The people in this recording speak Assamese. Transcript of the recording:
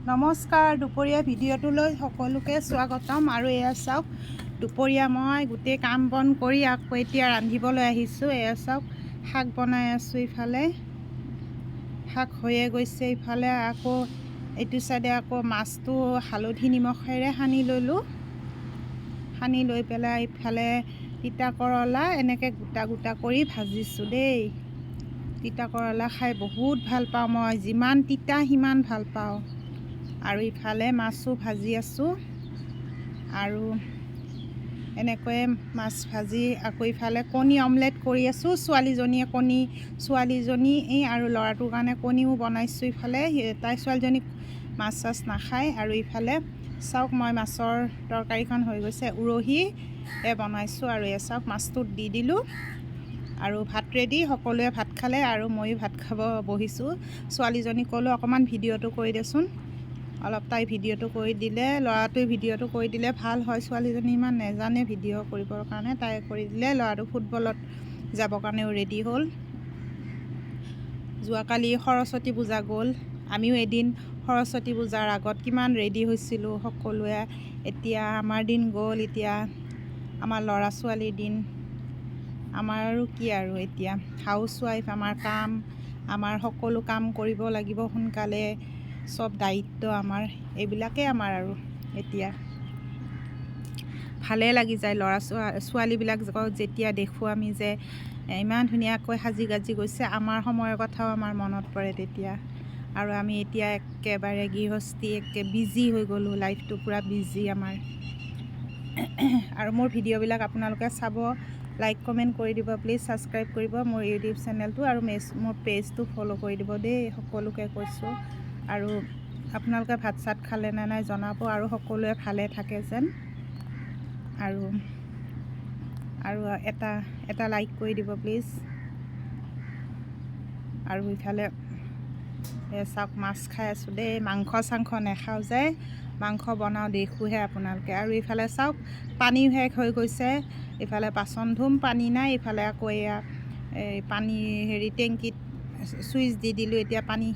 নমস্কাৰ, দুপৰীয়া ভিডিঅ'টোলৈ সকলোকে স্বাগতম। আৰু এয়া চাওক, দুপৰীয়া মই গোটেই কাম বন কৰি আকৌ এতিয়া ৰান্ধিবলৈ আহিছোঁ। এয়া চাওক, শাক বনাই আছোঁ। ইফালে শাক হৈয়ে গৈছে, ইফালে আকৌ এইটো চাইডে আকৌ মাছটো হালধি নিমখেৰে সানি ল'লোঁ। সানি লৈ পেলাই ইফালে তিতা কেৰেলা এনেকৈ গোটা গোটা কৰি ভাজিছোঁ দেই। তিতা কেৰেলা খাই বহুত ভাল পাওঁ মই, যিমান তিতা সিমান ভাল পাওঁ। আৰু ইফালে মাছো ভাজি আছোঁ। আৰু এনেকৈয়ে মাছ ভাজি আকৌ ইফালে কণী অমলেট কৰি আছোঁ। ছোৱালীজনী আৰু ল'ৰাটোৰ কাৰণে কণীও বনাইছোঁ। ইফালে ছোৱালীজনীক মাছ চাছ নাখায়। আৰু ইফালে চাওক, মই মাছৰ তৰকাৰীখন হৈ গৈছে, উৰহি বনাইছোঁ। আৰু এই চাওক, মাছটোত দি দিলোঁ আৰু ভাত ৰেডি। সকলোৱে ভাত খালে আৰু ময়ো ভাত খাব বহিছোঁ। ছোৱালীজনীক ক'লোঁ অকণমান ভিডিঅ'টো কৰি দেচোন, অলপ তাই ভিডিঅ'টো কৰি দিলে, ল'ৰাটোৱে ভিডিঅ'টো কৰি দিলে ভাল হয়। ছোৱালীজনী ইমান নেজানে ভিডিঅ' কৰিবৰ কাৰণে, তাই কৰি দিলে। ল'ৰাটো ফুটবলত যাবৰ কাৰণেও ৰেডি হ'ল। যোৱাকালি সৰস্বতী পূজা গ'ল, আমিও এদিন সৰস্বতী পূজাৰ আগত কিমান ৰেডি হৈছিলোঁ সকলোৱে। এতিয়া আমাৰ দিন গ'ল, এতিয়া আমাৰ ল'ৰা ছোৱালীৰ দিন। আমাৰ আৰু কি আৰু, এতিয়া হাউচ ৱাইফ, আমাৰ সকলো কাম কৰিব লাগিব সোনকালে, চব দায়িত্ব আমাৰ, এইবিলাকেই আমাৰ আৰু। এতিয়া ভালে লাগি যায় ছোৱালীবিলাক যেতিয়া দেখোঁ আমি যে ইমান ধুনীয়াকৈ সাজি গাজি গৈছে। আমাৰ সময়ৰ কথাও আমাৰ মনত পৰে তেতিয়া। আৰু আমি এতিয়া একেবাৰে গৃহস্থী, বিজি হৈ গ'লোঁ, লাইফটো পূৰা বিজি আমাৰ। আৰু মোৰ ভিডিঅ'বিলাক আপোনালোকে চাব, লাইক কমেণ্ট কৰি দিব প্লিজ, ছাবস্ক্ৰাইব কৰিব মোৰ ইউটিউব চেনেলটো, আৰু মোৰ পেজটো ফ'ল' কৰি দিব দেই, সকলোকে কৈছোঁ। আৰু আপোনালোকে ভাত চাত খালে নে নাই জনাব, আৰু সকলোৱে ভালে থাকে যেন। আৰু এটা লাইক কৰি দিব প্লিজ। আৰু ইফালে চাওক, মাছ খাই আছোঁ দেই, মাংস চাংস নাখাওঁ যে, মাংস বনাওঁ দেখোঁহে আপোনালোকে। আৰু ইফালে চাওক, পানীও শেষ হৈ গৈছে। ইফালে বাচন ধুম, পানী নাই। ইফালে আকৌ এয়া পানী টেংকিত চুইচ দি দিলোঁ, এতিয়া পানী